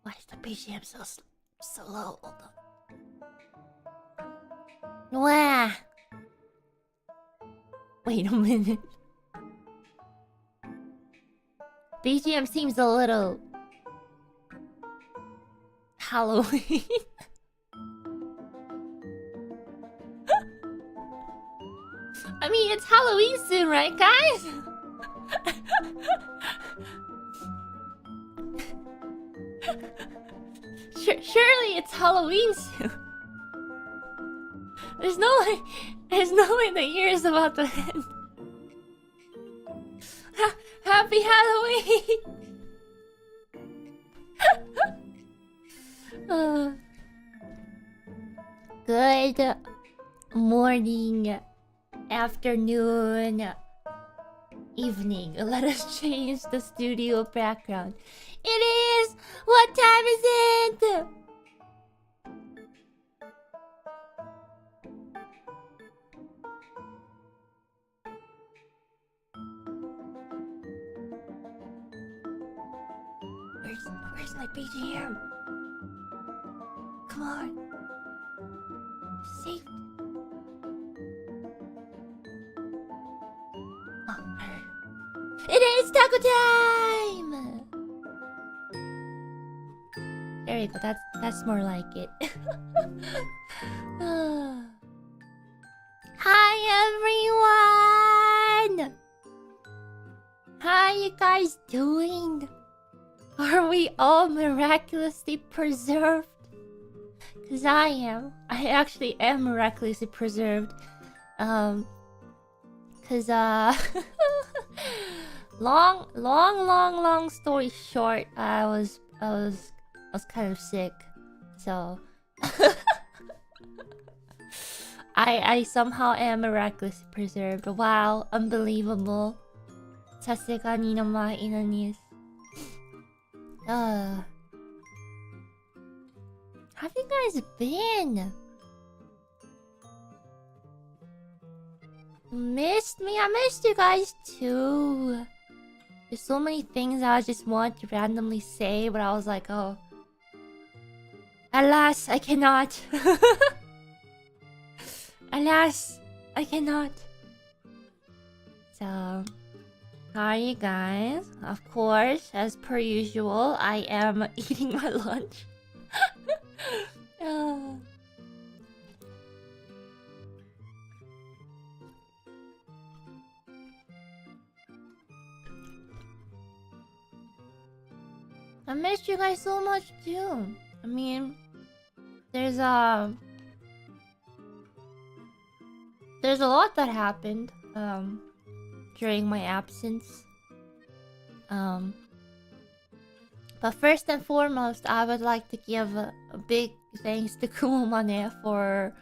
Why is the BGM so low? Hold on. Wah. Wait a minute. BGM seems a little Halloween. I mean, it's Halloween soon, right, guys? Surely it's Halloween soon. There's no way the year is about to end. Happy Halloween! Good morning, afternoon, evening. Let us change the studio background. It is! What time is it? Where's my BGM? Come on. Saved. Oh. It is TAKOTIME! There you go, that's more like it. Hi everyone! How you guys doing? Are we all miraculously preserved? Cause I am. I actually am miraculously preserved. Cause long story short, I was kind of sick, so I somehow am miraculously preserved. Wow, unbelievable. Sasega Ninomae inanis. How have you guys been? Missed me? I missed you guys too. There's so many things I just want to randomly say, but I was like, oh. Alas, I cannot. Alas, I cannot. So, how are you guys? Of course, as per usual, I am eating my lunch. I missed you guys so much too. I mean, there's a lot that happened during my absence. But first and foremost, I would like to give a big thanks to Kumomane for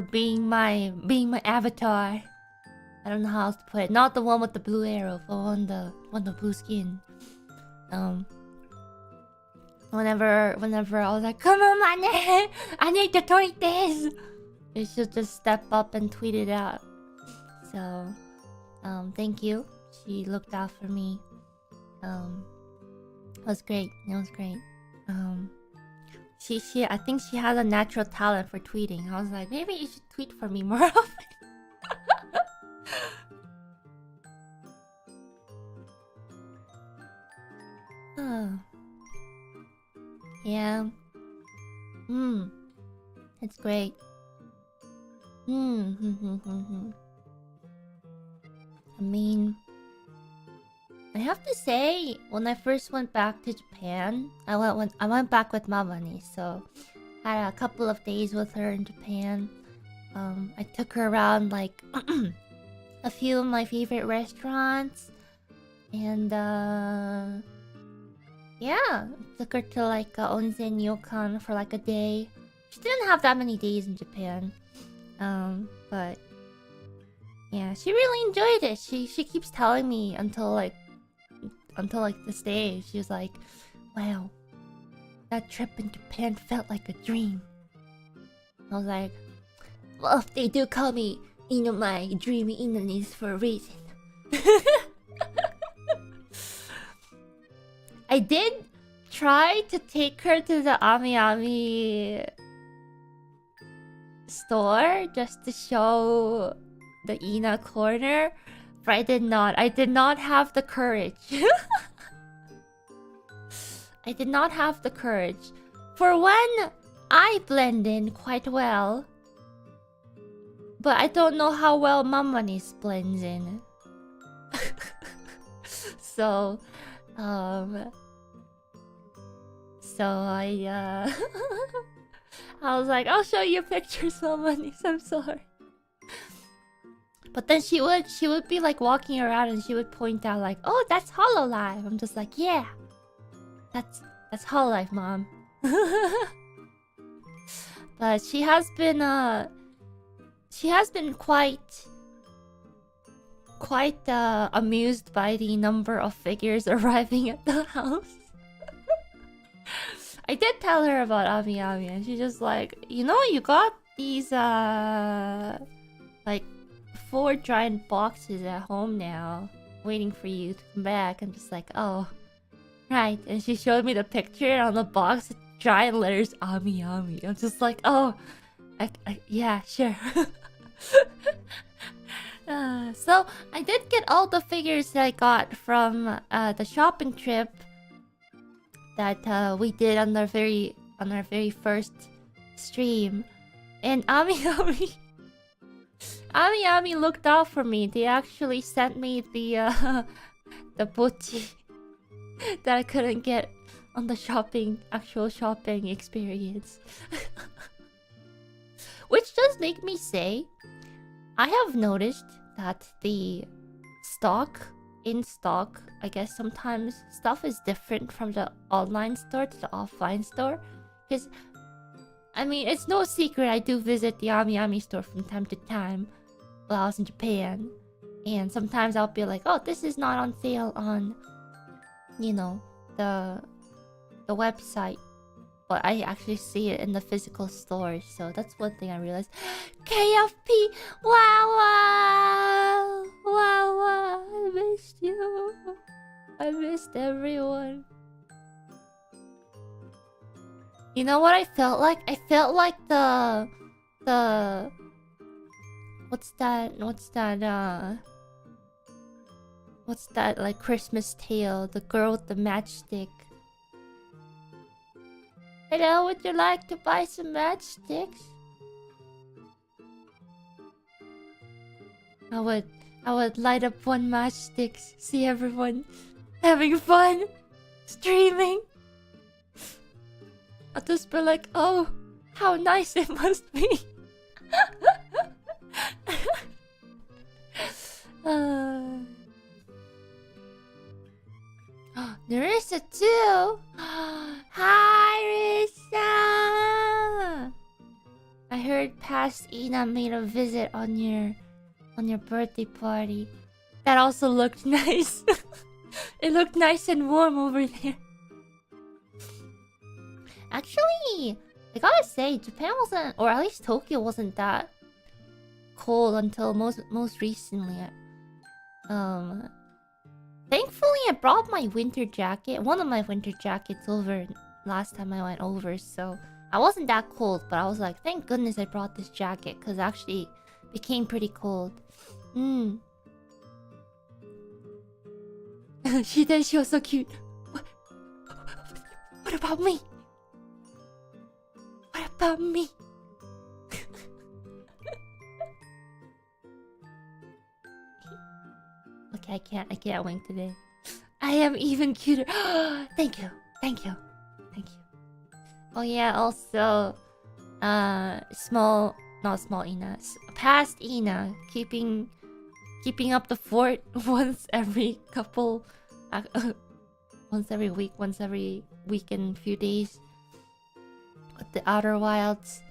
being my avatar. I don't know how else to put it. Not the one with the blue arrow, but one the blue skin. Whenever I was like, come on, Mane, I need to tweet this. You should just step up and tweet it out. So, thank you. She looked out for me. It was great. It was great. I think she has a natural talent for tweeting. I was like, maybe you should tweet for me more often. Yeah. It's great. I mean, I have to say, when I first went back to Japan, I went back with Mamani, so I had a couple of days with her in Japan. I took her around like a few of my favorite restaurants, and yeah, took her to like a onsen ryokan for like a day. She didn't have that many days in Japan, but yeah, she really enjoyed it. She keeps telling me until this day. She was like, "Wow, that trip in Japan felt like a dream." I was like, "Well, they do call me Ninomae, dreamy Inanis for a reason." I did try to take her to the Ami Ami store just to show the Ina corner, but I did not. I did not have the courage. I did not have the courage. For one, I blend in quite well, but I don't know how well Mamanis blends in. So, I I was like, I'll show you pictures, Mamanis. I'm sorry. But then she would be like walking around and she would point out like, oh, that's hololive. I'm just like, yeah, that's hololive, Mom. But she has been quite amused by the number of figures arriving at the house. I did tell her about Ami Ami, and she's just like, you know, you got these like 4 giant boxes at home now, waiting for you to come back. I'm just like, oh, right. And she showed me the picture, and on the box, giant letters Ami Ami. I'm just like, oh, yeah, sure. So I did get all the figures that I got from the shopping trip that we did on our very first stream, and Ami Ami looked out for me. They actually sent me the boti that I couldn't get on the actual shopping experience. Which does make me say, I have noticed that the in stock, I guess sometimes stuff is different from the online store to the offline store. Because, I mean, it's no secret I do visit the Ami Ami store from time to time while I was in Japan. And sometimes I'll be like, oh, this is not on sale on, you know, the website. But I actually see it in the physical store. So that's one thing I realized. KFP! Wow! Wow! I missed you. I missed everyone. You know what I felt like? I felt like the what's that like Christmas tale? The girl with the matchstick. Hello, would you like to buy some matchsticks? I would light up one matchstick, see everyone having fun, streaming. I'll just be like, oh, how nice it must be. Narissa too. Hi, Rissa. I heard past Ina made a visit on your birthday party. That also looked nice. It looked nice and warm over there. Actually, I gotta say, Japan wasn't, or at least Tokyo wasn't that cold until most recently. Thankfully, I brought my winter jacket, one of my winter jackets over last time I went over, so I wasn't that cold, but I was like, thank goodness I brought this jacket, because actually it became pretty cold. She was so cute. What about me? What about me? Okay, I can't wink today. I am even cuter. Thank you. Oh yeah, also, not small Ina, past Ina, keeping up the fort once every week, once every week and few days with the Outer Wilds.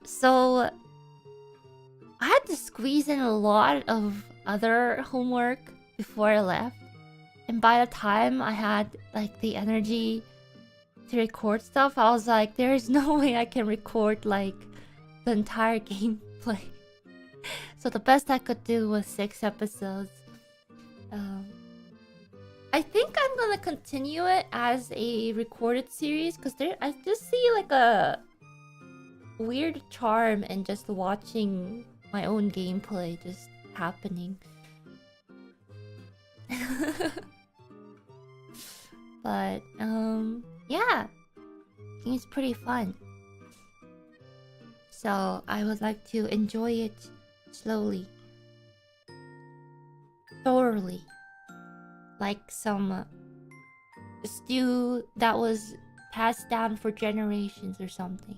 So I had to squeeze in a lot of other homework before I left, and by the time I had like the energy to record stuff, I was like, there is no way I can record like the entire gameplay. So So the best I could do was 6 episodes. I think I'm gonna continue it as a recorded series because I just see like a weird charm in just watching my own gameplay just happening. But yeah, it's pretty fun. So I would like to enjoy it slowly, thoroughly, like some stew that was passed down for generations or something.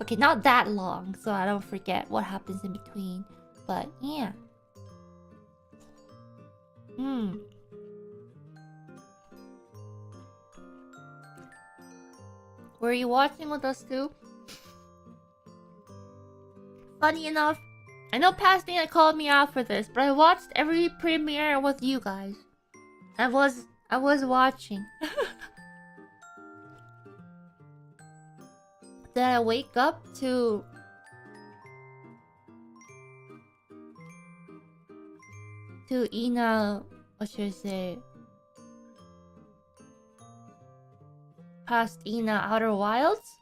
Okay, not that long, so I don't forget what happens in between. But yeah. Were you watching with us too? Funny enough, I know Pastina called me out for this, but I watched every premiere with you guys. I was watching. Did I wake up to Ina, what should I say? Past Ina Outer Wilds?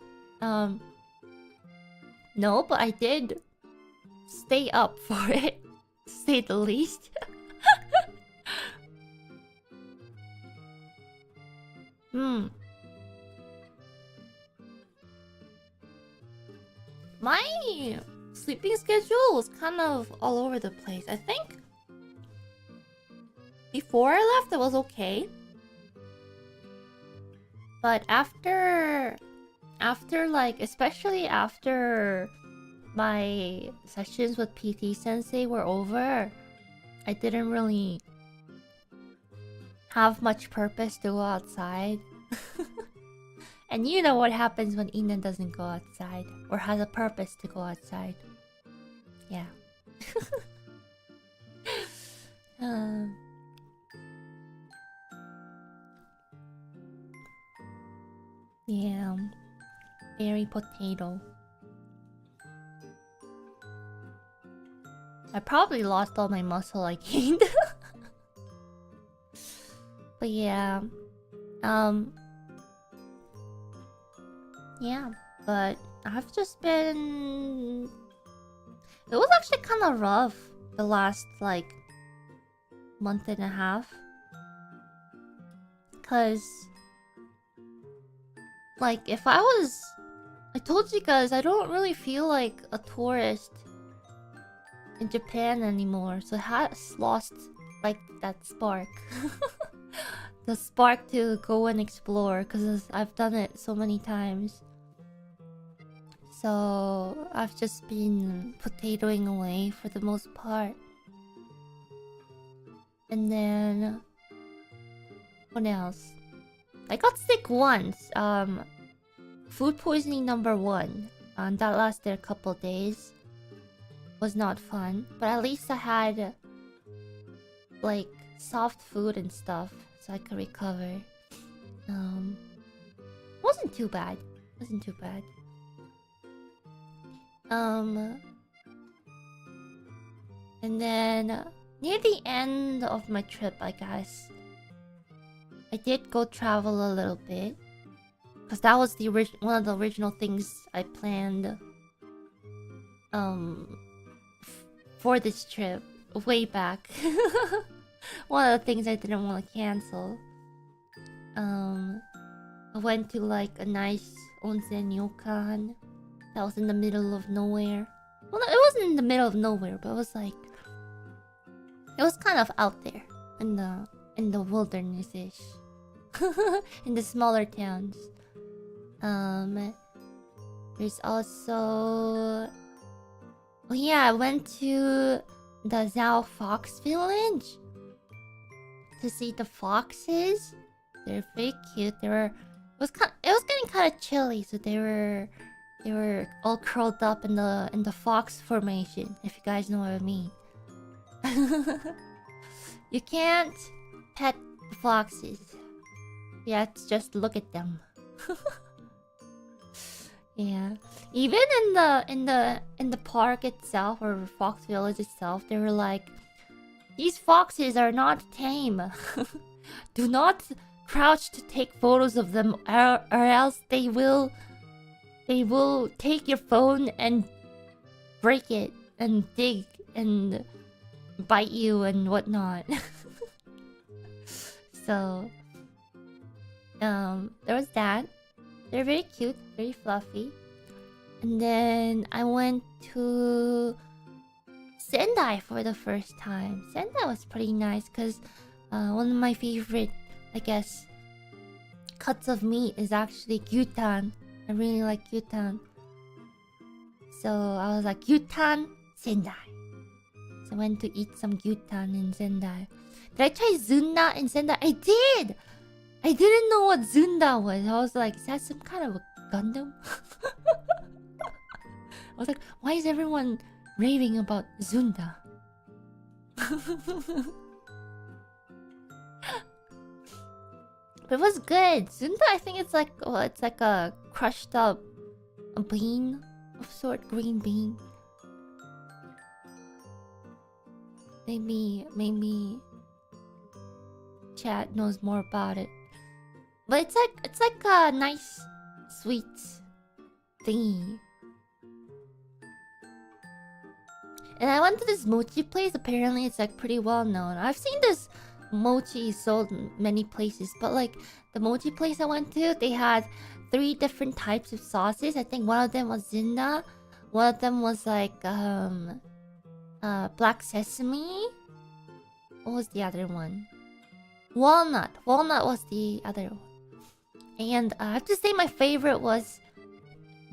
No, but I did stay up for it, to say the least. My sleeping schedule was kind of all over the place. I think before I left, it was okay. But after like, especially after my sessions with PT Sensei were over, I didn't really have much purpose to go outside. And you know what happens when Ina doesn't go outside or has a purpose to go outside. Yeah. Yeah. Berry potato. I probably lost all my muscle I gained. But yeah. Yeah, but I've just been... It was actually kind of rough the last, like, month and a half. Cause... like, if I was... I told you guys, I don't really feel like a tourist in Japan anymore. So it has lost, like, that spark. The spark to go and explore. Because I've done it so many times. So I've just been potatoing away for the most part. And then... what else? I got sick once. Food poisoning number 1. That lasted a couple days. Was not fun. But at least I had... like, soft food and stuff. So I could recover. Wasn't too bad. Wasn't too bad. And then... near the end of my trip, I guess, I did go travel a little bit. Because that was the one of the original things I planned for this trip way back. One of the things I didn't want to cancel. I went to like a nice onsen ryokan that was in the middle of nowhere. Well, it wasn't in the middle of nowhere, but it was like... it was kind of out there in the wilderness-ish. In the smaller towns. There's also... oh yeah, I went to the Zhao Fox Village to see the foxes. They're very cute. It was getting kind of chilly, so they were all curled up in the fox formation, if you guys know what I mean. You can't pet the foxes. You have to just look at them. Yeah. Even in the park itself or Fox Village itself, they were like, these foxes are not tame. Do not crouch to take photos of them, or else they will take your phone and break it and dig and bite you and whatnot. So there was that. They're very cute, very fluffy. And then I went to Sendai for the first time. Sendai was pretty nice because one of my favorite, I guess, cuts of meat is actually gyutan. I really like gyutan. So I was like, gyutan, Sendai. So I went to eat some gyutan in Sendai. Did I try zunda in Sendai? I did! I didn't know what zunda was. I was like, is that some kind of a Gundam? I was like, why is everyone raving about zunda? But it was good. Zunda, I think it's like, well, it's like a crushed up bean of sort, green bean. Maybe chat knows more about it. But it's like a nice sweet thingy. And I went to this mochi place. Apparently it's like pretty well known. I've seen this mochi sold in many places, but like the mochi place I went to, they had 3 different types of sauces. I think one of them was zinda, one of them was like black sesame. What was the other one? Walnut was the other one. And I have to say my favorite was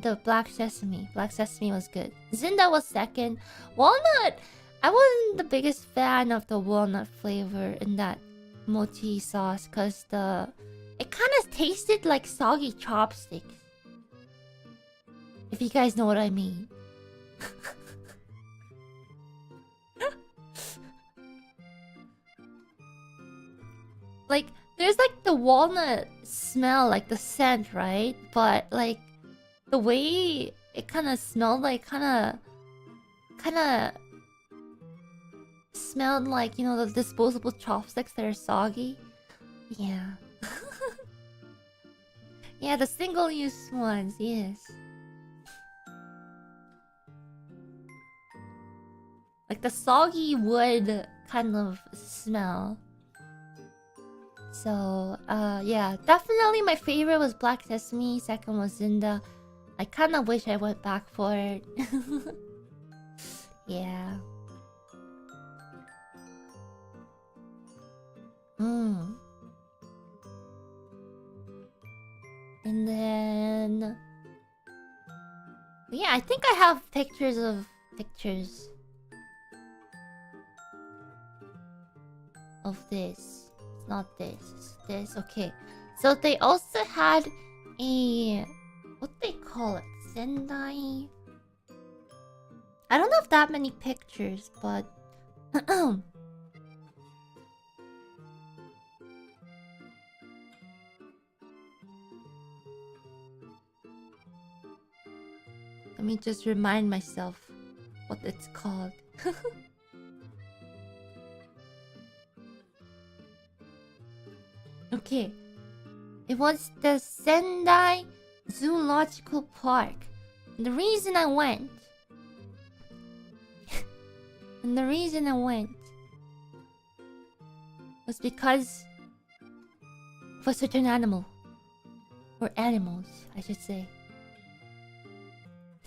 the black sesame. Black sesame was good. Zinda was second. Walnut, I wasn't the biggest fan of the walnut flavor in that mochi sauce because it kind of tasted like soggy chopsticks. If you guys know what I mean. Like, there's like the walnut smell, like the scent, right? But like the way it kind of smelled, like kind of smelled like, you know, the disposable chopsticks that are soggy. Yeah. Yeah, the single-use ones, yes. Like the soggy wood kind of smell. So, yeah, definitely my favorite was black sesame. Second was zinda. I kind of wish I went back for it. Yeah. And then, yeah, I think I have pictures of this. It's not this. It's this. Okay. So they also had a, what they call it? Sendai. I don't have that many pictures, but let me just remind myself what it's called. Okay. It was the Sendai Zoological Park. And the reason I went was because of a certain animal. Or animals, I should say.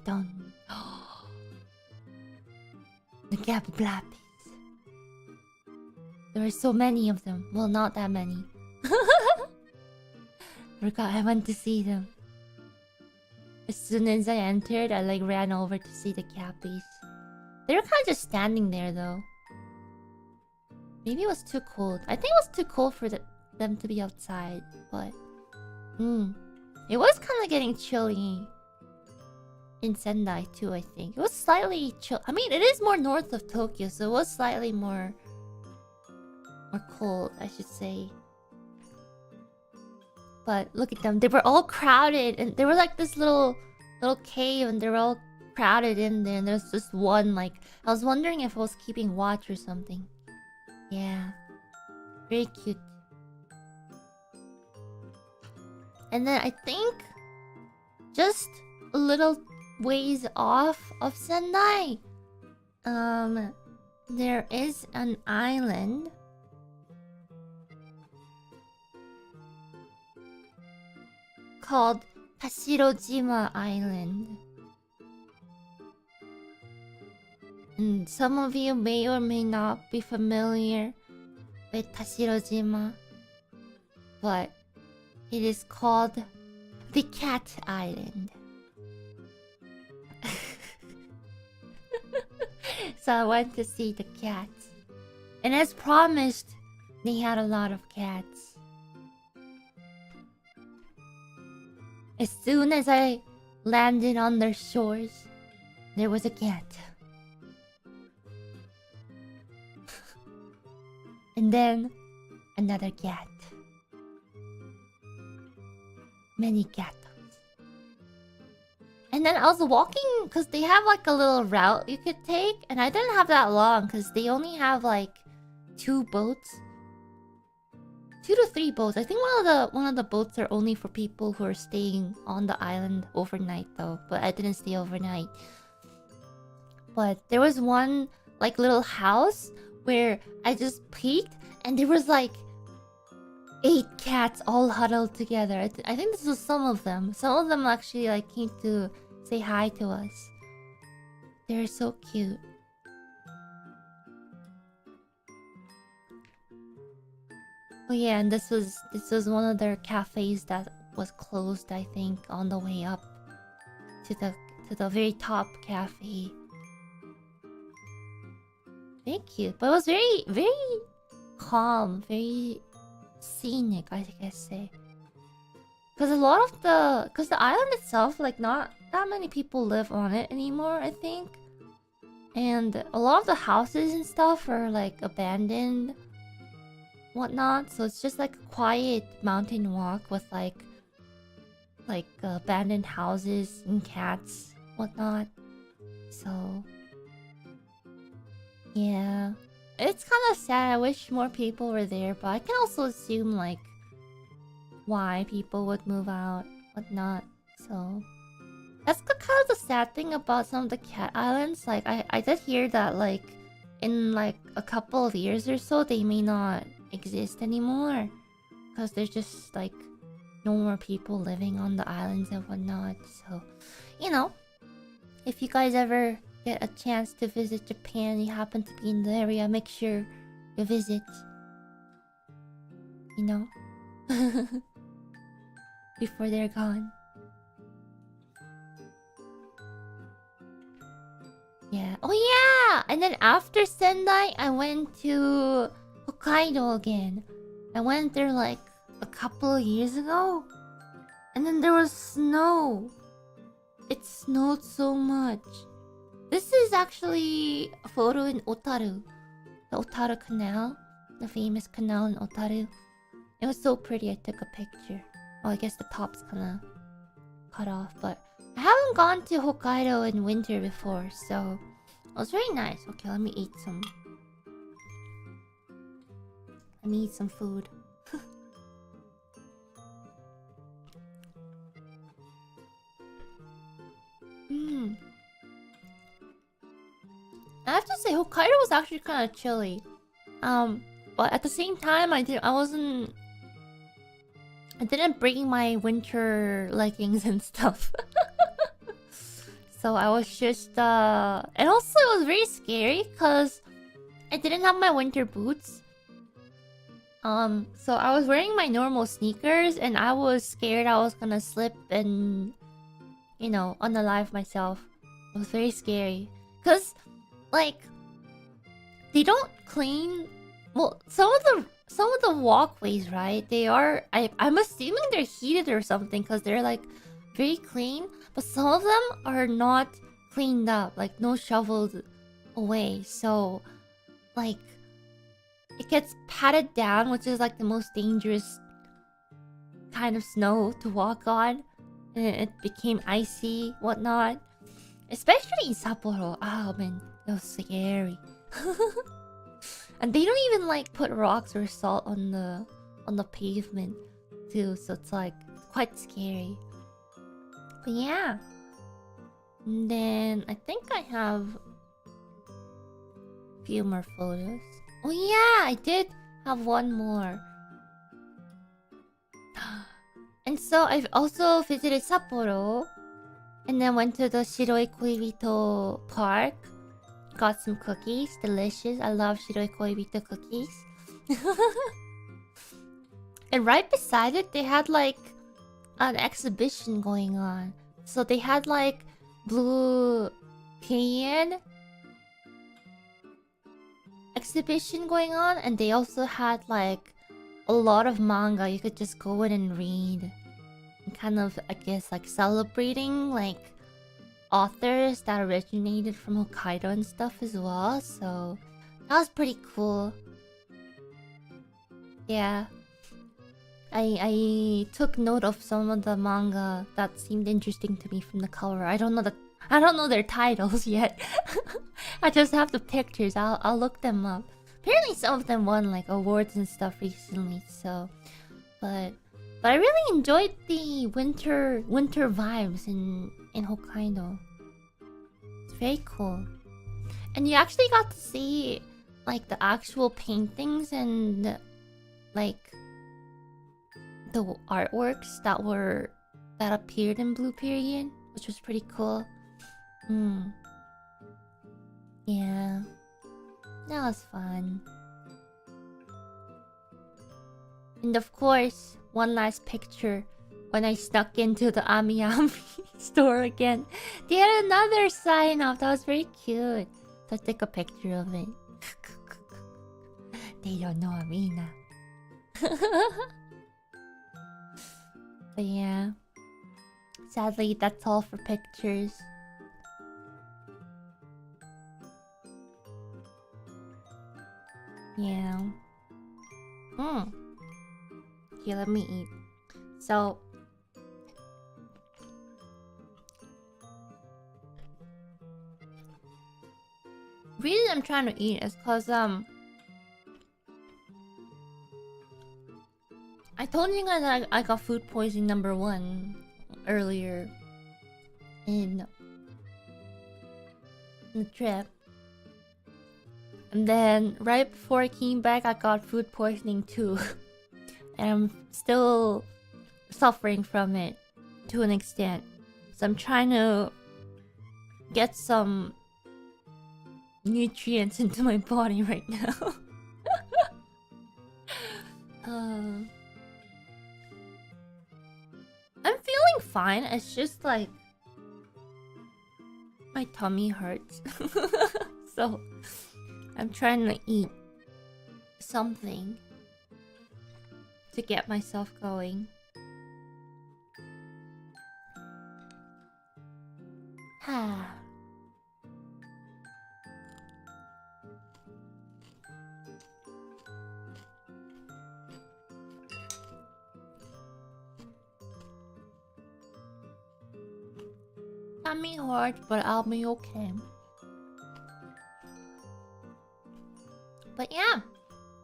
Done. The Gabby Blappies. There were so many of them. Well, not that many. Forgot I went to see them. As soon as I entered, I like ran over to see the Cappies. They were kind of just standing there though. Maybe it was too cold. I think it was too cold for them to be outside, but it was kind of getting chilly in Sendai too, I think. It was slightly chill. I mean, it is more north of Tokyo, so it was slightly more cold, I should say. But look at them. They were all crowded. And they were like this little little cave, and they're all crowded in there. And there's just one, like, I was wondering if it was keeping watch or something. Yeah, very cute. And then I think just a little ways off of Sendai, there is an island called Tashirojima Island. And some of you may or may not be familiar with Tashirojima, but it is called the Cat Island. So I went to see the cats. And as promised, they had a lot of cats. As soon as I landed on their shores, there was a cat. And then another cat. Many gatos. And then I was walking because they have like a little route you could take, and I didn't have that long because they only have like 2 boats. 2 to 3 boats. I think one of the boats are only for people who are staying on the island overnight though, but I didn't stay overnight. But there was one like little house where I just peeked and there was like 8 cats all huddled together. I think this was some of them. Some of them actually like came to say hi to us. They're so cute. Oh yeah, and this was one of their cafes that was closed, I think, on the way up to the very top cafe. Very cute, but it was very calm, very scenic, I guess say. Because the island itself, like not that many people live on it anymore, I think. And a lot of the houses and stuff are like abandoned, whatnot. So it's just like a quiet mountain walk with like abandoned houses and cats, whatnot. So yeah, it's kind of sad. I wish more people were there, but I can also assume like why people would move out, whatnot. So that's kind of the sad thing about some of the cat islands. Like I did hear that like in like a couple of years or so they may not exist anymore because there's just like no more people living on the islands and whatnot. So, you know, if you guys ever get a chance to visit Japan, you happen to be in the area, make sure you visit. You know? Before they're gone. Yeah. Oh yeah! And then after Sendai, I went to Hokkaido again. I went there like a couple of years ago. And then there was snow. It snowed so much. This is actually a photo in Otaru. The Otaru Canal. The famous canal in Otaru. It was so pretty, I took a picture. Oh, I guess the top's kinda cut off, but I haven't gone to Hokkaido in winter before, so it was very nice. Okay, let me eat some. Let me eat some food. I have to say, Hokkaido was actually kind of chilly. But at the same time, I didn't bring my winter leggings and stuff. So I was just and also it was very scary because I didn't have my winter boots. So I was wearing my normal sneakers and I was scared I was gonna slip and, you know, unalive myself. It was very scary. Cause like they don't clean, well, some of the walkways, right? They are, I'm assuming they're heated or something because they're like very clean, but some of them are not cleaned up, like no shoveled away. So like it gets patted down, which is like the most dangerous kind of snow to walk on. and it became icy, whatnot. Especially in Sapporo. Oh man, it was scary. And they don't even like put rocks or salt on the pavement too, so it's like quite scary. But yeah. And then I think I have a few more photos. Oh yeah, I did have one more. And so I've also visited Sapporo. And then went to the Shiroi Koibito Park. Got some cookies. Delicious. I love Shiroi Koibito cookies. And right beside it, they had like an exhibition going on. So they had like blue period exhibition going on. And they also had like a lot of manga you could just go in and read. Kind of, I guess, like celebrating like authors that originated from Hokkaido and stuff as well. So that was pretty cool. Yeah, I took note of some of the manga that seemed interesting to me from the cover. I don't know their titles yet. I just have the pictures. I'll look them up. Apparently, some of them won like awards and stuff recently. So, but I really enjoyed the winter vibes in Hokkaido. It's very cool. And you actually got to see like the actual paintings and like the artworks that appeared in Blue Period, which was pretty cool. Yeah. That was fun. And of course, one last picture when I snuck into the Ami Ami store again. They had another sign up. That was very cute. So I took a picture of it. They don't know Amina. But yeah. Sadly, that's all for pictures. Yeah. Okay, let me eat. So reason I'm trying to eat is cause I told you guys that I got food poisoning #1 earlier in the trip. And then right before I came back, I got food poisoning too. And I'm still suffering from it to an extent. So I'm trying to get some nutrients into my body right now. I'm feeling fine. It's just like my tummy hurts. So I'm trying to eat something to get myself going. Tummy hurt, but I'll be okay. But yeah,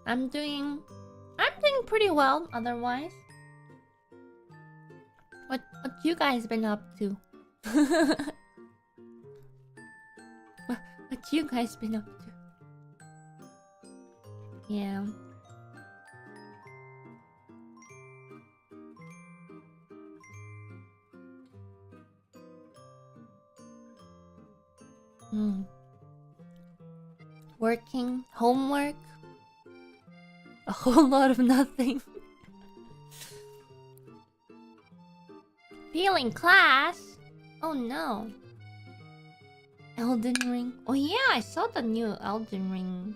I'm doing pretty well otherwise. What you guys been up to? What you guys been up to? Yeah. Working, homework, a whole lot of nothing. Failing class? Oh no. Elden Ring. Oh yeah, I saw the new Elden Ring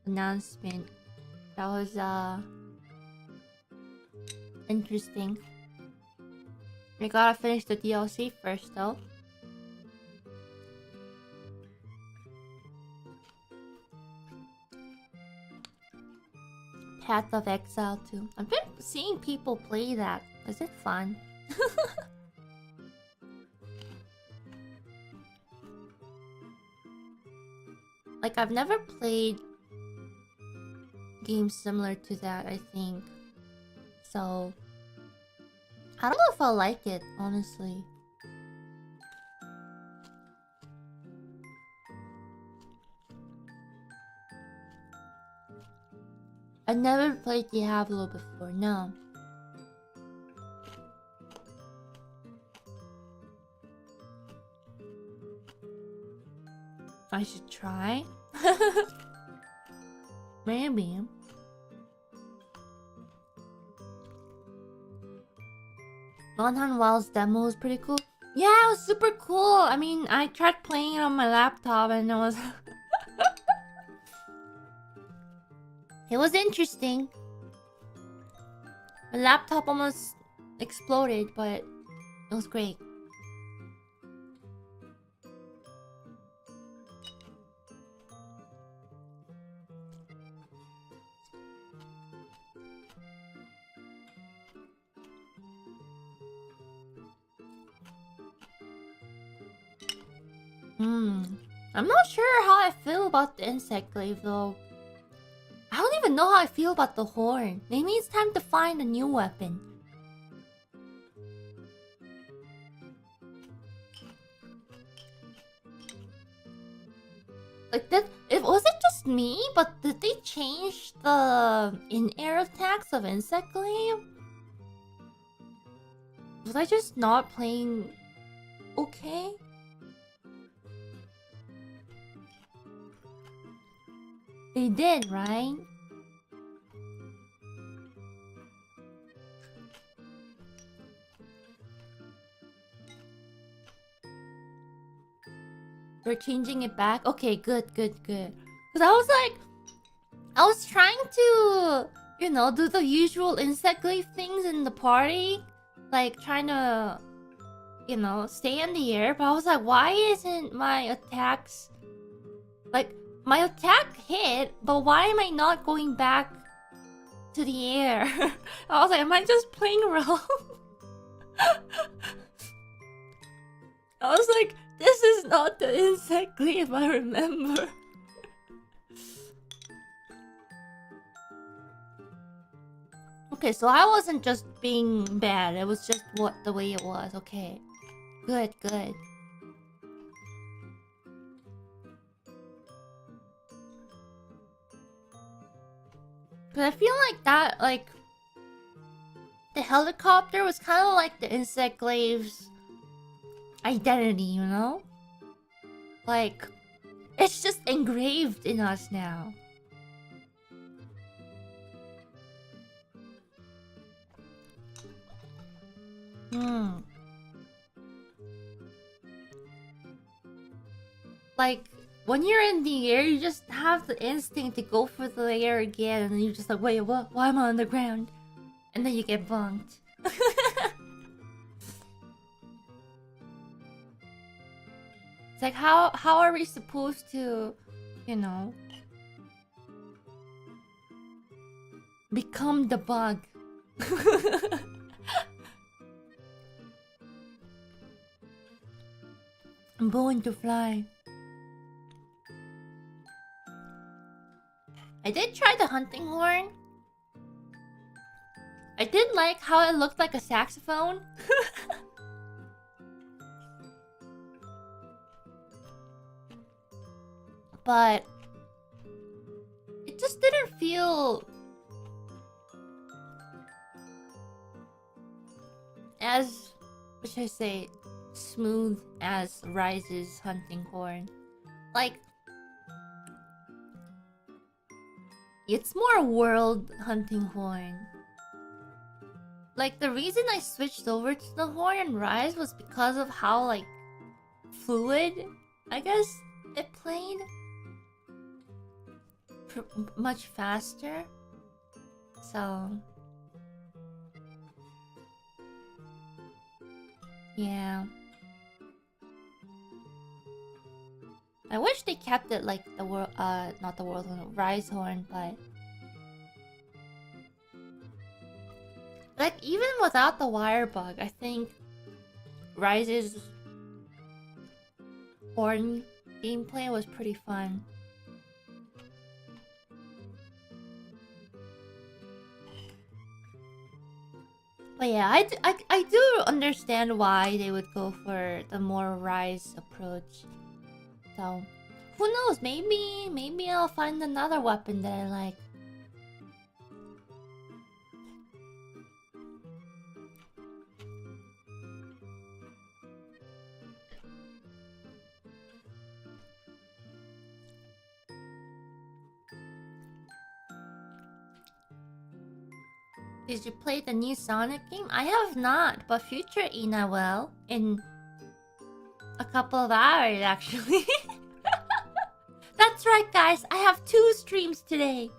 announcement. That was interesting. We gotta finish the DLC first though. Path of Exile too. I've been seeing people play that. Is it fun? Like, I've never played games similar to that, I think. So, I don't know if I'll like it, honestly. I never played Diablo before, no. I should try. Maybe. Monhan Wild's demo was pretty cool. Yeah, it was super cool. I mean, I tried playing it on my laptop and it was... It was interesting. My laptop almost exploded, but it was great. I'm not sure how I feel about the insect glaive though. I don't even know how I feel about the horn. Maybe it's time to find a new weapon. Like that, was it just me? But did they change the in-air attacks of insect glaive? Was I just not playing okay? They did, right? They're changing it back? Okay, good. Because I was like... I was trying to... You know, do the usual insect glaive things in the party. Like, trying to... You know, stay in the air. But I was like, why isn't my attacks... Like... My attack hit, but why am I not going back to the air? I was like, am I just playing wrong? I was like, this is not the insect glaive I remember. Okay, so I wasn't just being bad. It was just the way it was. Okay. Good. Cause I feel like that, like... The helicopter was kind of like the insect glaive's identity, you know? Like... It's just engraved in us now. Like... When you're in the air, you just have the instinct to go for the air again, and then you're just like, wait, what? Why am I on the ground? And then you get bonked. It's like, how are we supposed to, you know, become the bug? I'm going to fly. I did try the hunting horn. I did like how it looked like a saxophone. But it just didn't feel as, what should I say, smooth as Rise's hunting horn. Like, it's more world hunting horn. Like, the reason I switched over to the horn and Rise was because of how, like, fluid, I guess, it played. Much faster. So... yeah. I wish they kept it like the world, not the world horn, Rise horn, but... like, even without the wire bug, I think Rise's horn gameplay was pretty fun. But yeah, I do understand why they would go for the more rise approach. So, who knows? Maybe I'll find another weapon that I like. Did you play the new Sonic game? I have not, but future Ina will in a couple of hours actually. That's right, guys. I have 2 streams today.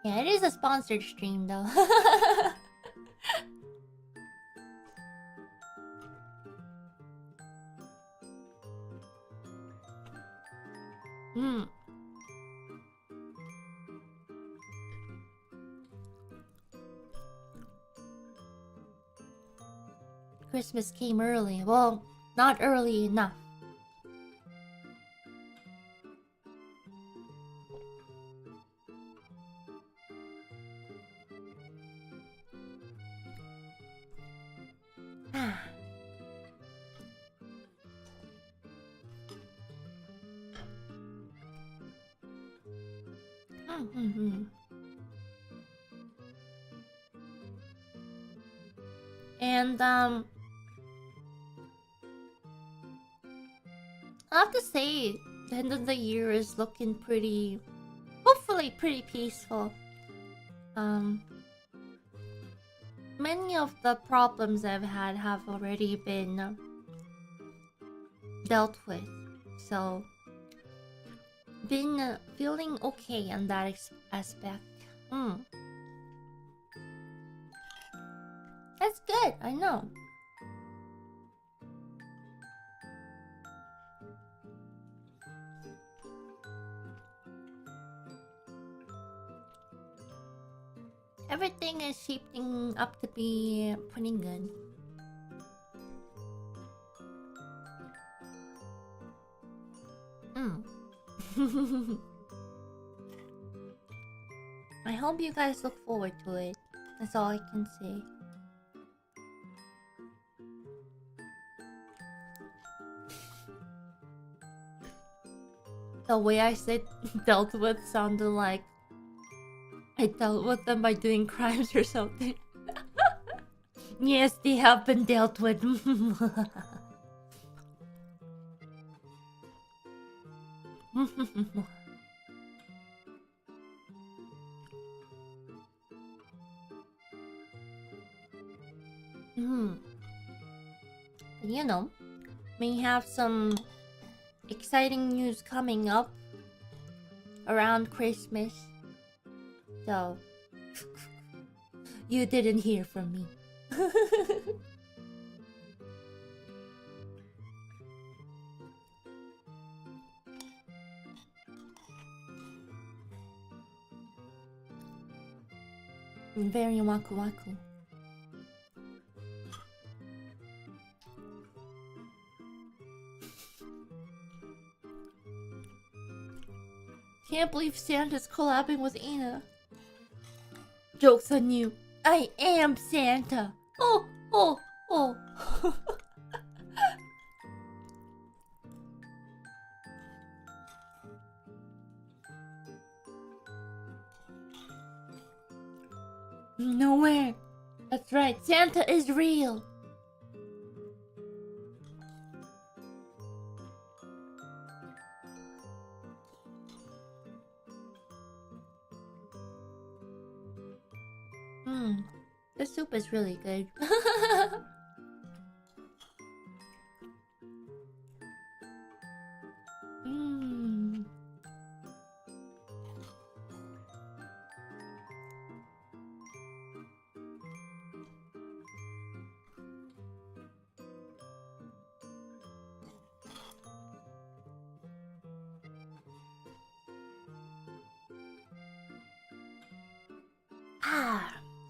Yeah, it is a sponsored stream though. Hmm. Christmas came early. Well, not early enough. And I have to say, the end of the year is looking pretty, hopefully pretty peaceful. Many of the problems I've had have already been dealt with, so been feeling okay on that aspect. That's good, I know. Everything is shaping up to be pretty good. I hope you guys look forward to it. That's all I can say. The way I said dealt with sounded like I dealt with them by doing crimes or something. Yes, they have been dealt with. You know, may have some exciting news coming up around Christmas. So, you didn't hear from me. Very waku waku. Can't believe Santa's collabing with Ina. Joke's on you. I am Santa. Oh, oh, oh. No way. That's right. Santa is real. The soup is really good.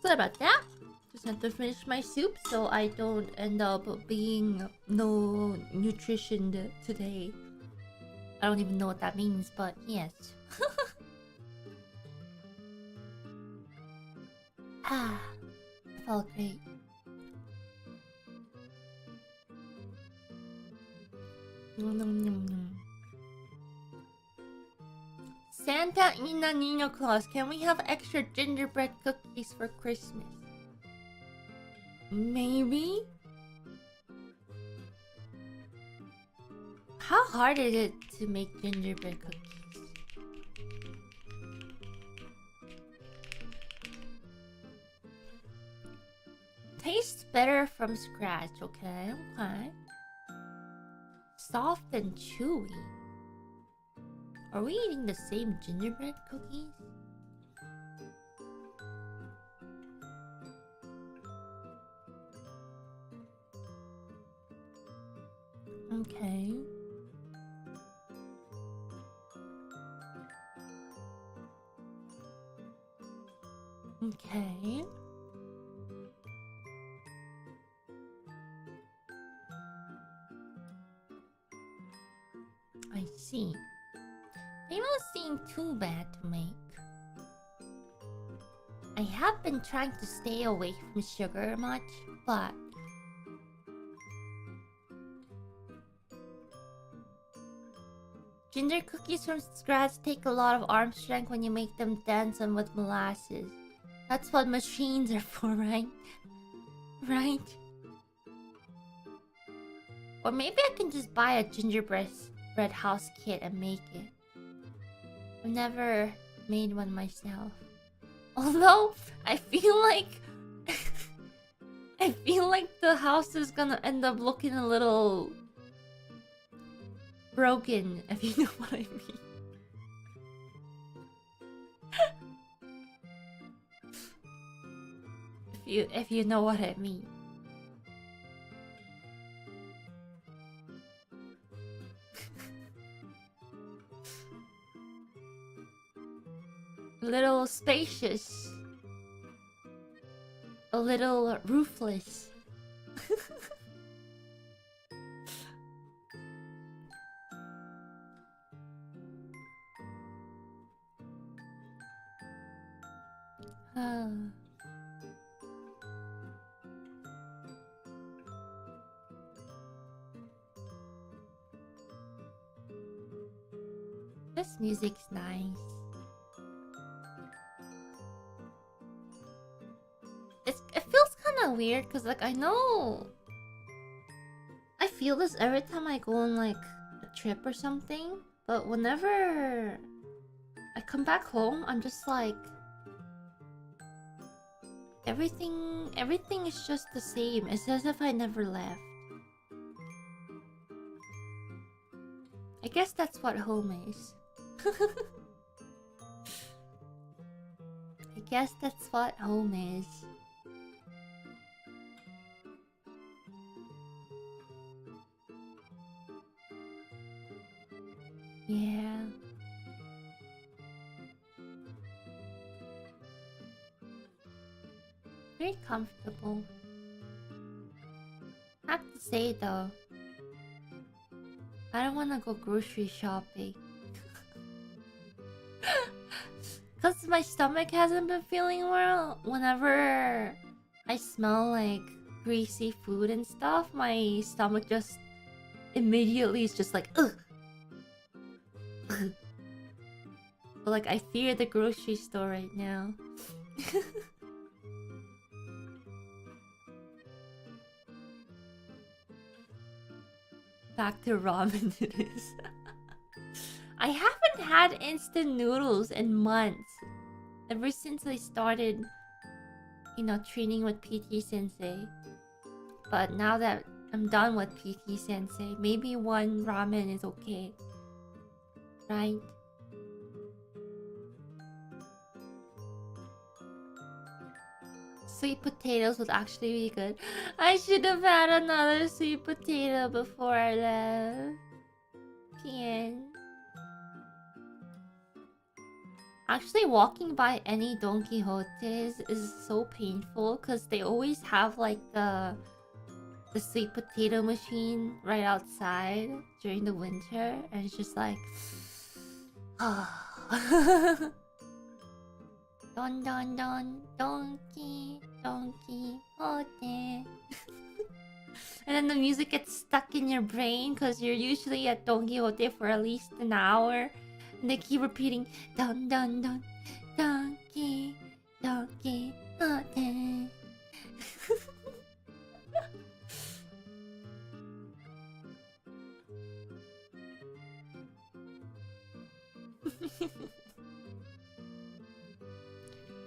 Sorry about that. just have to finish my soup so I don't end up being no nutrition today. I don't even know what that means, but yes. Ah, it felt great. Nom, nom, nom, nom. Santa Ina Nino Claus, can we have extra gingerbread cookies for Christmas? Maybe? How hard is it to make gingerbread cookies? Tastes better from scratch, okay? Okay. Soft and chewy. Are we eating the same gingerbread cookies? Okay. Okay. I see. They don't seem too bad to make. I have been trying to stay away from sugar much, but ginger cookies from scratch take a lot of arm strength when you make them dense and with molasses. That's what machines are for, right? Right? Or maybe I can just buy a gingerbread house kit and make it. I've never made one myself. Although, I feel like... I feel like the house is gonna end up looking a little... broken, if you know what I mean. if you know what I mean. A little spacious. A little roofless. This music's nice. It feels kind of weird because, like, I know I feel this every time I go on like a trip or something, but whenever I come back home, I'm just like everything is just the same. It's as if I never left. I guess that's what home is. I guess that's what home is. Yeah. Very comfortable. I have to say though, I don't want to go grocery shopping. Cause my stomach hasn't been feeling well. Whenever I smell like greasy food and stuff, my stomach just immediately is just like ugh. But like I fear the grocery store right now. Back to ramen it is. I haven't had instant noodles in months. Ever since I started, you know, training with PT Sensei. But now that I'm done with PT Sensei, maybe one ramen is okay. Right? Sweet potatoes would actually be good. I should have had another sweet potato before I left. Pien. Actually, walking by any Don Quixotes is so painful because they always have like the sweet potato machine right outside during the winter, and it's just like, don don don Don Quixote. And then the music gets stuck in your brain because you're usually at Don Quixote for at least an hour. And they keep repeating Don Don Don Don Quixote.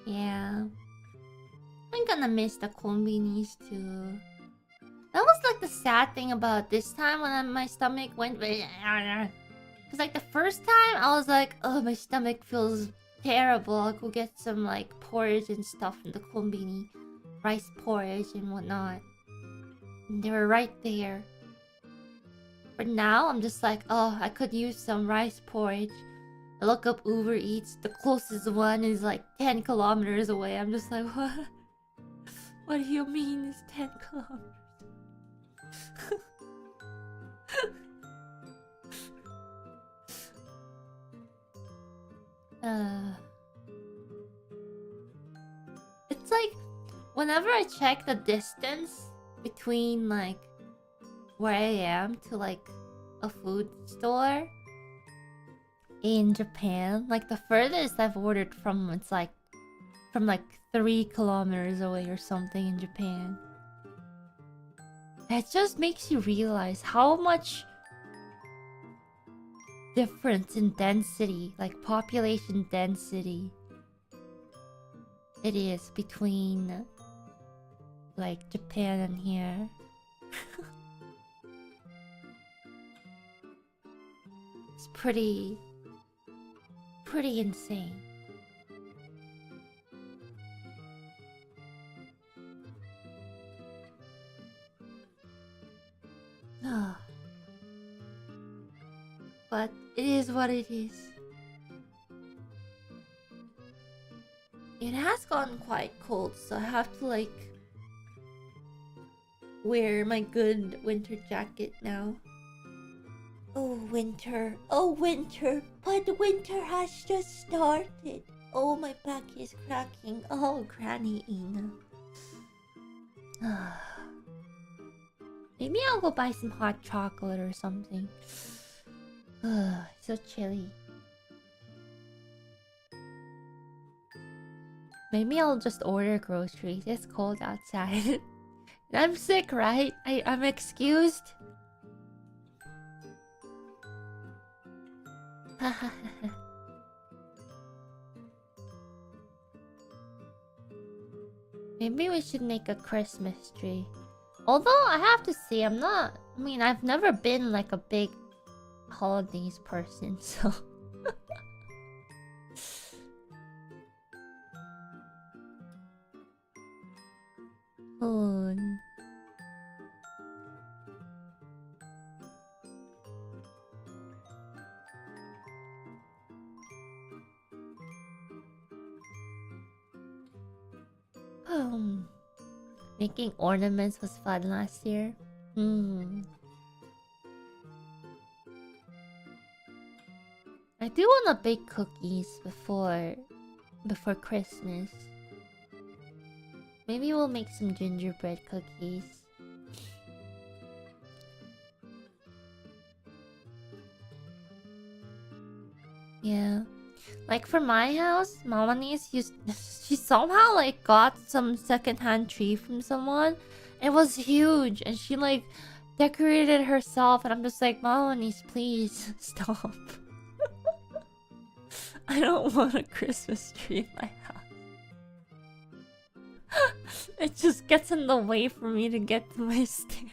Yeah. I'm gonna miss the konbinis too. That was like the sad thing about this time when my stomach went. Because like the first time I was like, oh, my stomach feels terrible. I'll go get some like porridge and stuff in the konbini. Rice porridge and whatnot. And they were right there. But now I'm just like, oh, I could use some rice porridge. I look up Uber Eats. The closest one is like 10 kilometers away. I'm just like, what? What do you mean it's 10 kilometers? It's like whenever I check the distance between like where I am to like a food store in Japan, like the furthest I've ordered from, it's like from like 3 kilometers away or something in Japan. It just makes you realize how much difference in density, like population density, it is between like Japan and here. It's pretty insane. But it is what it is. It has gotten quite cold, so I have to like wear my good winter jacket now. Oh winter, but the winter has just started. Oh, my back is cracking. Oh, Granny Ina. Maybe I'll go buy some hot chocolate or something. So chilly. Maybe I'll just order groceries. It's cold outside. I'm sick, right? I'm excused. Maybe we should make a Christmas tree. Although I have to say, I've never been like a big holidays person, so oh. Making ornaments was fun last year. I do want to bake cookies before Christmas. Maybe we'll make some gingerbread cookies. Yeah. Like for my house, Mama niece she somehow like got some secondhand tree from someone. It was huge and she like decorated it herself, and I'm just like, Mama niece, please stop. I don't want a Christmas tree in my house. It just gets in the way for me to get to my stairs.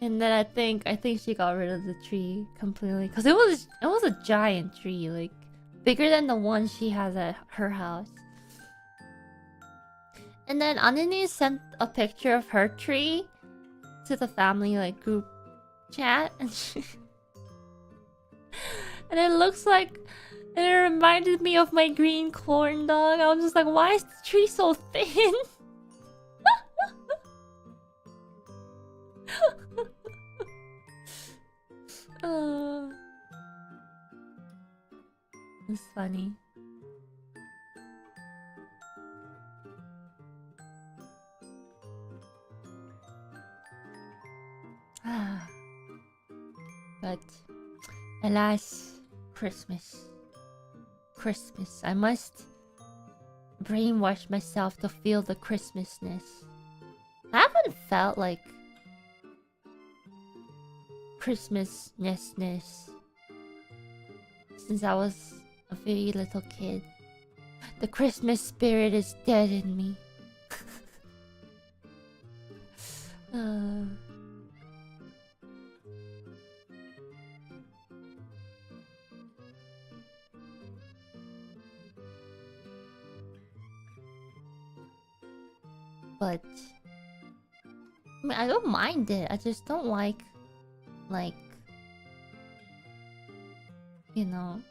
And then I think she got rid of the tree completely, because it was a giant tree, like bigger than the one she has at her house. And then Anini sent a picture of her tree. to the family like group chat, and and it looks like, and it reminded me of my green corn dog. I was just like, why is the tree so thin? It's funny. But alas, Christmas. I must brainwash myself to feel the Christmasness. I haven't felt like Christmasness since I was a very little kid. The Christmas spirit is dead in me. But I mean, I don't mind it. I just don't like, you know,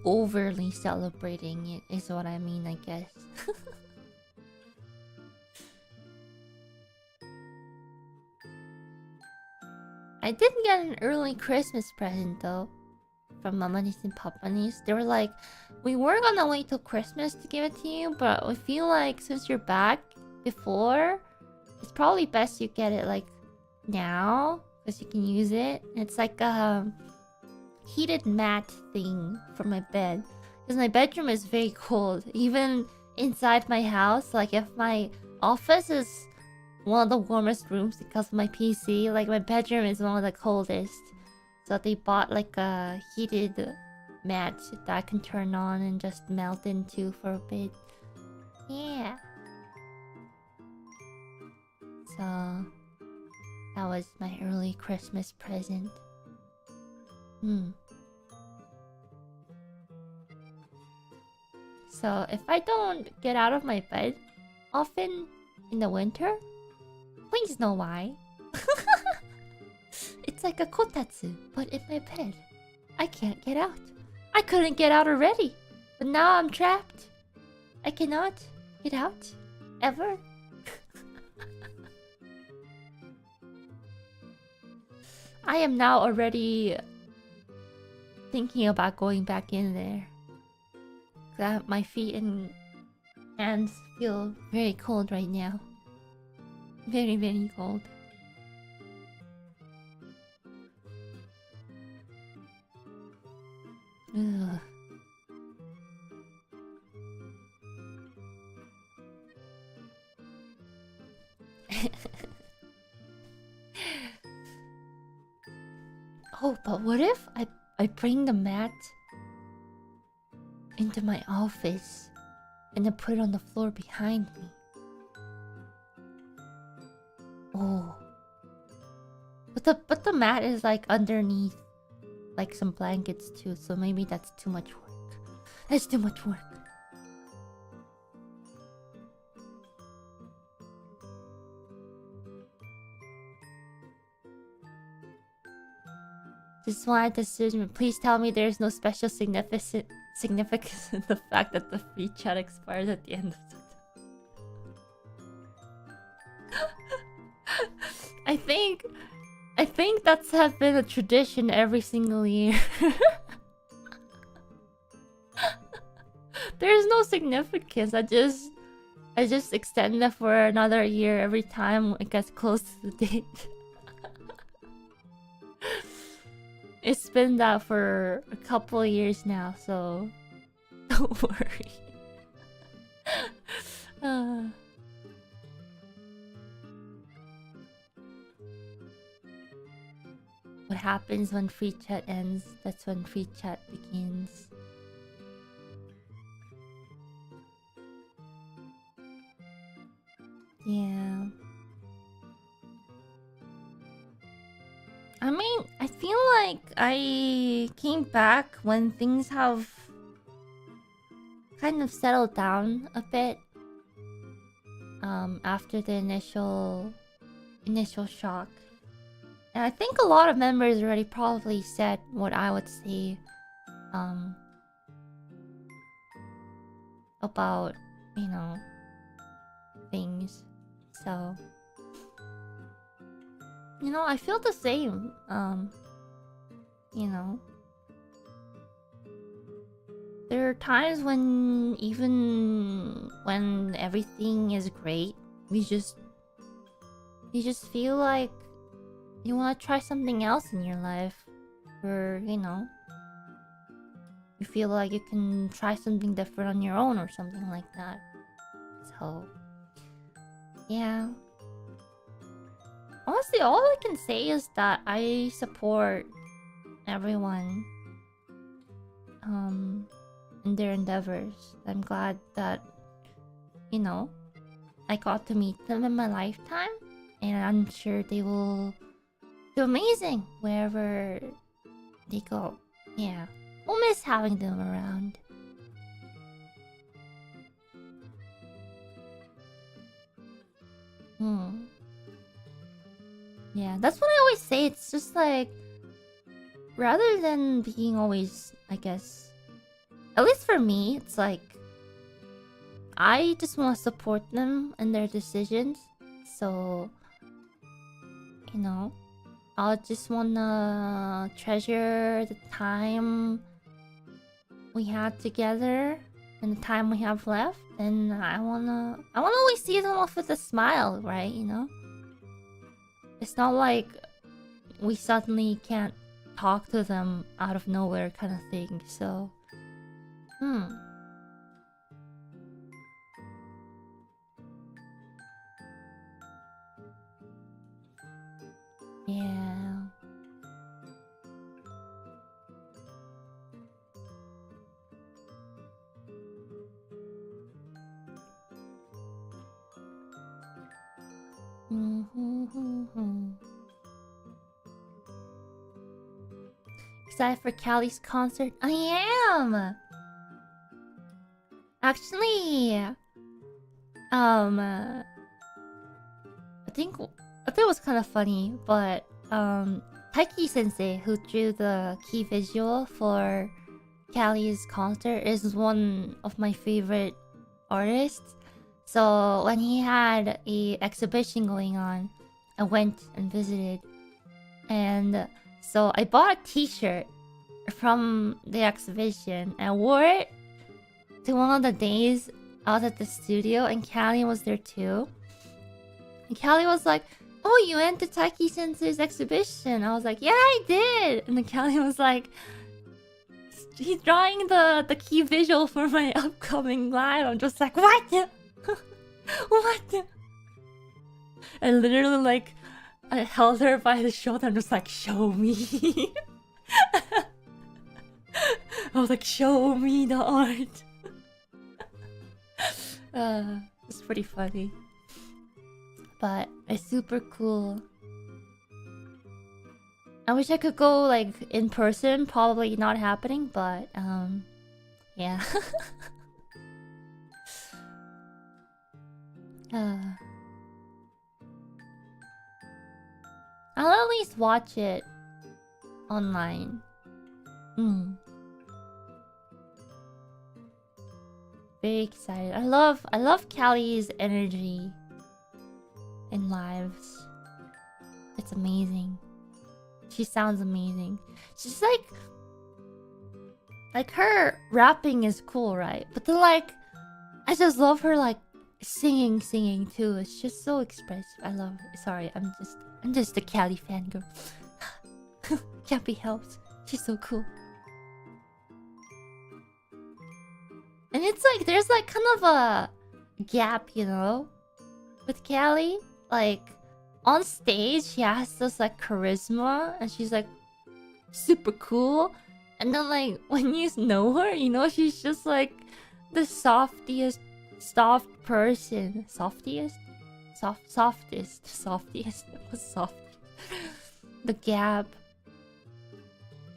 overly celebrating it is what I mean, I guess. I did get an early Christmas present though from Mamanis and Papanis. They were like, we were gonna wait till Christmas to give it to you, but we feel like since you're back before, it's probably best you get it like now because you can use it. And it's like a heated mat thing for my bed because my bedroom is very cold. Even inside my house, like if my office is one of the warmest rooms because of my PC, like my bedroom is one of the coldest. So they bought like a heated mat that I can turn on and just melt into for a bit. Yeah. So that was my early Christmas present. So if I don't get out of my bed often in the winter, please know why. It's like a kotatsu, but in my bed. I can't get out. I couldn't get out already, but now I'm trapped. I cannot get out ever. I am now already thinking about going back in there. My feet and hands feel very cold right now. Very, very cold. Ugh. Oh, but what if I bring the mat into my office and then put it on the floor behind me? Oh. But the mat is like underneath like some blankets too, so maybe that's too much work. That's too much work. Just wanted to decision. Please tell me there's no special significance in the fact that the free chat expires at the end of the I think that's have been a tradition every single year. There's no significance. I just extend it for another year every time it gets close to the date. It's been that for a couple of years now, so don't worry. What happens when free chat ends? That's when free chat begins. Yeah. I mean, I feel like I came back when things have kind of settled down a bit after the initial shock. And I think a lot of members already probably said what I would say about, you know, things. So, you know, I feel the same. You know, there are times when even when everything is great, you just feel like you want to try something else in your life, or you know, you feel like you can try something different on your own or something like that. So, yeah. Honestly, all I can say is that I support everyone in their endeavors. I'm glad that, you know, I got to meet them in my lifetime, and I'm sure they will do amazing wherever they go. Yeah, we'll miss having them around. Yeah, that's what I always say. It's just like, rather than being always, I guess, at least for me, it's like I just want to support them and their decisions. So, you know, I'll just wanna treasure the time we had together and the time we have left. And I wanna always see them off with a smile, right? You know, it's not like we suddenly can't talk to them out of nowhere, kind of thing. So, yeah. Excited for Calli's concert? I am! Actually, I think it was kind of funny, but Taiki Sensei, who drew the key visual for Calli's concert, is one of my favorite artists. So when he had a exhibition going on, I went and visited, and so I bought a T-shirt from the exhibition and wore it to one of the days out at the studio, and Calli was there too. And Calli was like, "Oh, you went to Taiki Sensei's exhibition?" I was like, "Yeah, I did." And then Calli was like, "He's drawing the key visual for my upcoming live." I'm just like, "What? What?" I literally like, I held her by the shoulder and just like, "Show me." I was like, "Show me the art." It's pretty funny, but it's super cool. I wish I could go like in person. Probably not happening, but yeah. I'll at least watch it online. Very excited. I love Calli's energy in lives. It's amazing. She sounds amazing. She's like her rapping is cool, right? But then like, I just love her like singing too. It's just so expressive. I love it. Sorry, I'm just a Calli fangirl. Can't be helped. She's so cool. And it's like there's like kind of a gap, you know, with Calli. Like on stage, she has this like charisma, and she's like super cool. And then like when you know her, you know she's just like the soft person. Softest. What's soft? The gap.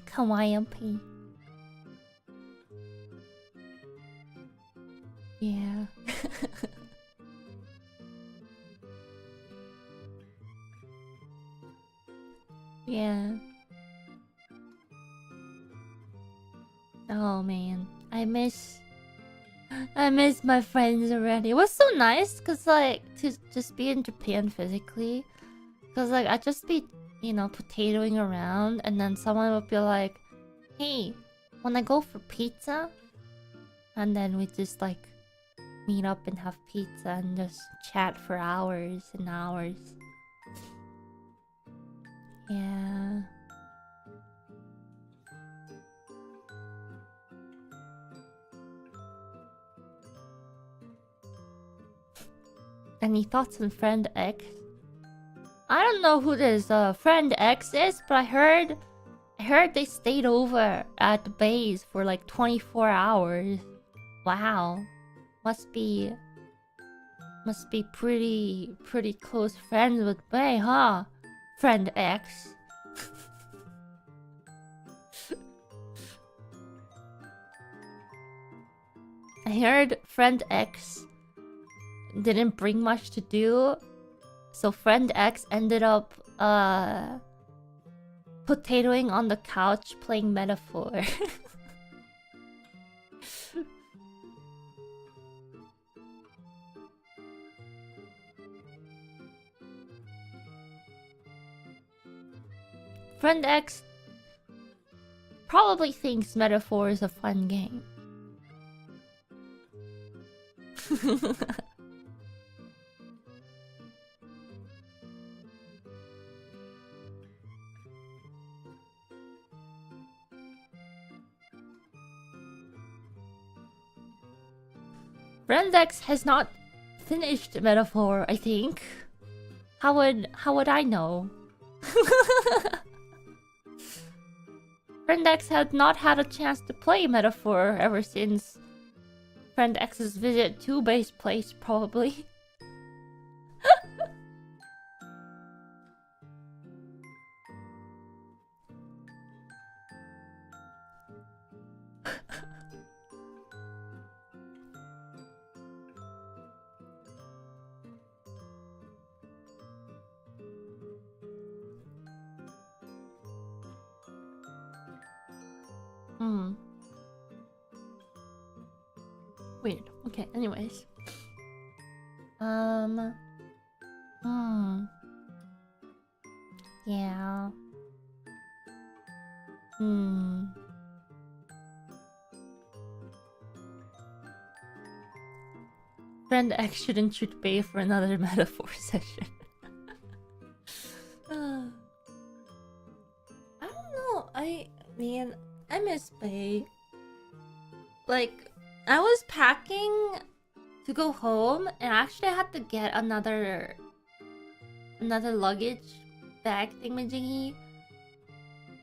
Kawaii. Yeah. Yeah. Oh man, I miss my friends already. It was so nice cuz like to just be in Japan physically, cuz like I'd just be, you know, potatoing around and then someone would be like, "Hey, wanna go for pizza?" And then we just like meet up and have pizza and just chat for hours and hours. Yeah. Any thoughts on Friend X? I don't know who this Friend X is, but I heard they stayed over at the base for like 24 hours. Wow. Must be pretty close friends with Bay, huh? Friend X. I heard Friend X didn't bring much to do, so Friend X ended up potatoing on the couch playing Metaphor. Friend X probably thinks Metaphor is a fun game. Friend X has not finished Metaphor, I think. How would I know? Friend X had not had a chance to play Metaphor ever since Friend X's visit to base place, probably. Hmm. Weird. Okay, anyways. Hmm. Yeah. Hmm. Friend X shouldn't shoot Bay for another Metaphor session. I don't know. Man, I miss Bay. Like, I was packing to go home, and actually I had to get another luggage bag thingamajiggy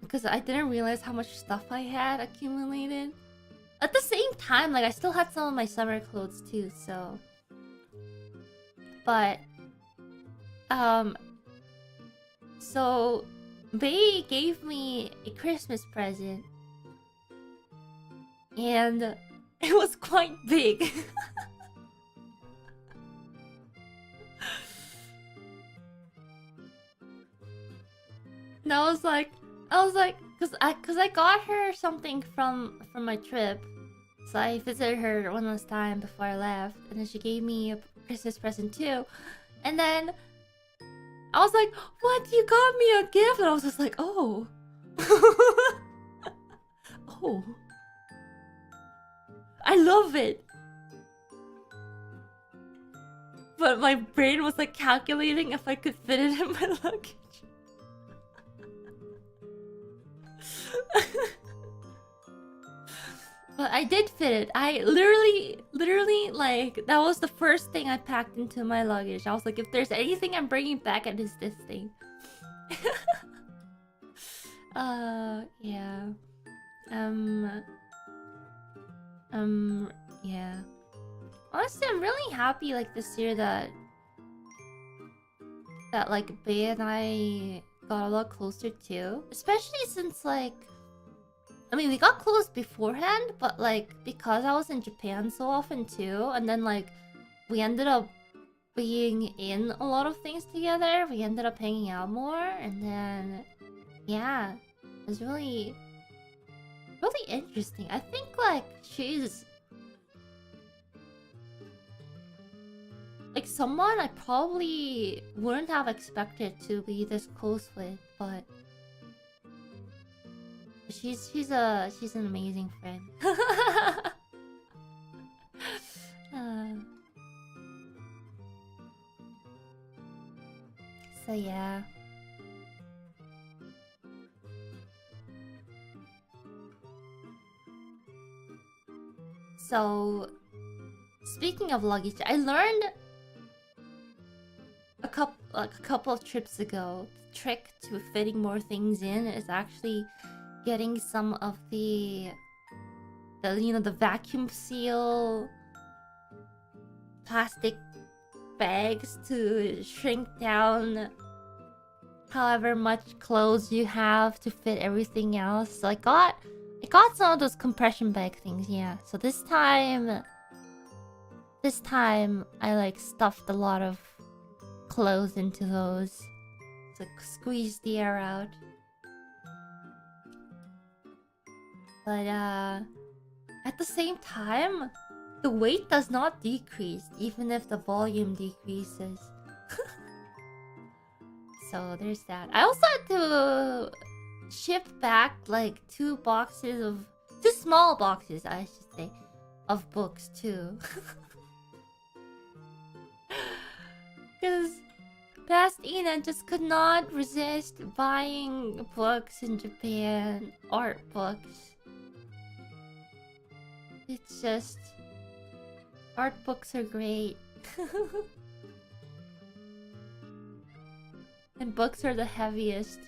because I didn't realize how much stuff I had accumulated. At the same time, like I still had some of my summer clothes too, so. But so Bay gave me a Christmas present, and it was quite big. And I was like, cause I got her something from my trip, so I visited her one last time before I left, and then she gave me a Christmas present too, and then I was like, "What? You got me a gift?" And I was just like, "Oh, oh, I love it." But my brain was like calculating if I could fit it in my luggage. But I did fit it. I literally, like, that was the first thing I packed into my luggage. I was like, if there's anything I'm bringing back, it is this thing. Yeah. Yeah. Honestly, I'm really happy, like, this year that like, Bae and I got a lot closer too. Especially since, like, I mean, we got close beforehand, but like because I was in Japan so often too, and then like we ended up being in a lot of things together. We ended up hanging out more, and then yeah, it was really interesting. I think like she's like someone I probably wouldn't have expected to be this close with, but she's an amazing friend. So yeah. So speaking of luggage, I learned a couple of trips ago, the trick to fitting more things in is actually getting some of the the vacuum seal plastic bags to shrink down however much clothes you have to fit everything else. So I got some of those compression bag things, yeah. So this time I like stuffed a lot of clothes into those to squeeze the air out. But at the same time, the weight does not decrease even if the volume decreases. So there's that. I also had to ship back like two small boxes, I should say, of books too. Because past Ina just could not resist buying books in Japan, art books. It's just art books are great. And books are the heaviest.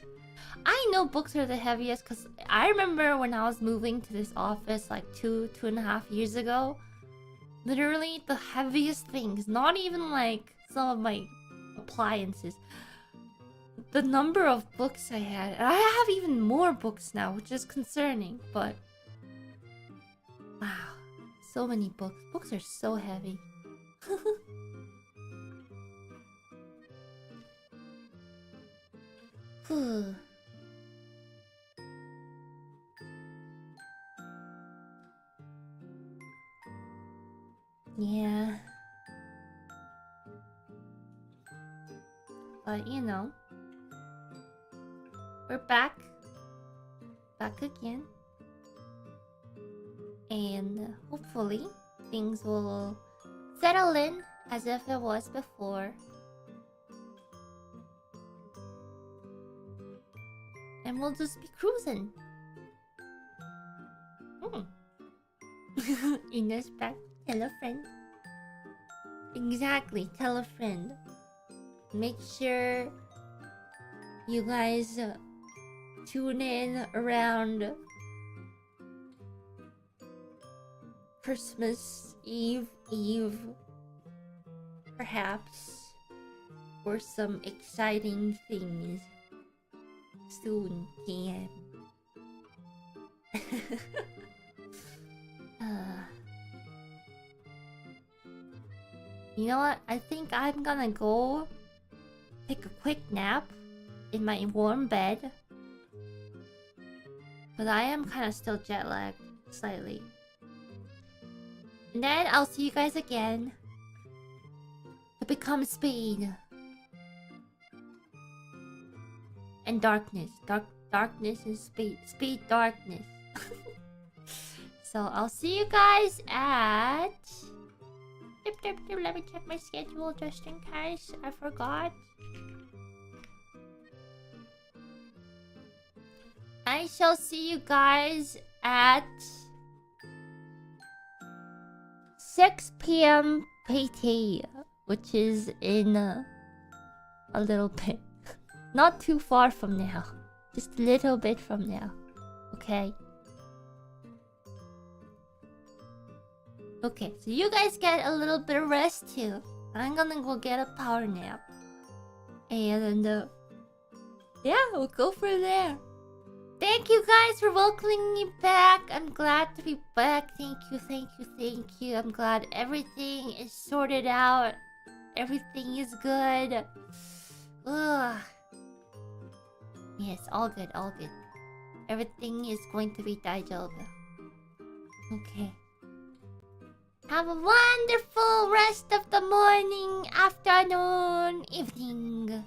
I know books are the heaviest because I remember when I was moving to this office like 2.5 years ago. Literally the heaviest things, not even like some of my appliances. The number of books I had. And I have even more books now, which is concerning, but wow. So many books. Books are so heavy. Yeah. But you know, we're back again. And hopefully things will settle in as if it was before. And we'll just be cruising. Ina's back. Tell a friend. Exactly, tell a friend. Make sure you guys tune in around Christmas Eve, perhaps, for some exciting things soon. Yeah. You know what? I think I'm gonna go take a quick nap in my warm bed. But I am kind of still jet lagged, slightly. And then I'll see you guys again to become speed. And darkness. Darkness and speed. Speed, darkness. So I'll see you guys at... Let me check my schedule just in case I forgot. I shall see you guys at 6 p.m. PT, which is in a little bit. Not too far from now. Just a little bit from now. Okay? Okay, so you guys get a little bit of rest too. I'm gonna go get a power nap. And yeah, we'll go from there. Thank you guys for welcoming me back. I'm glad to be back. Thank you, thank you, thank you. I'm glad everything is sorted out. Everything is good. Ugh. Yes, all good, all good. Everything is going to be daijoubu. Okay. Have a wonderful rest of the morning, afternoon, evening.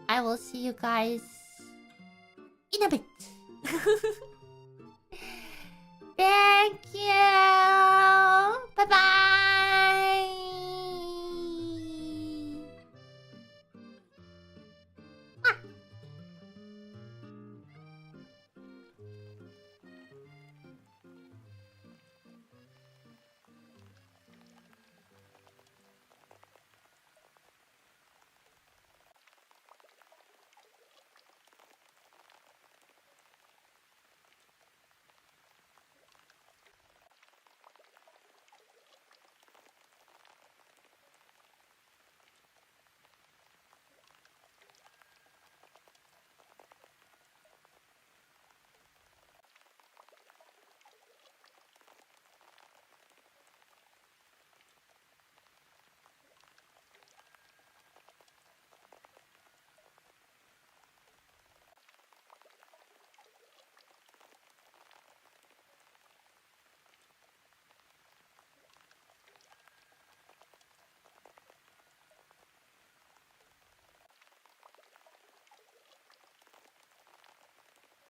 I will see you guys in a bit.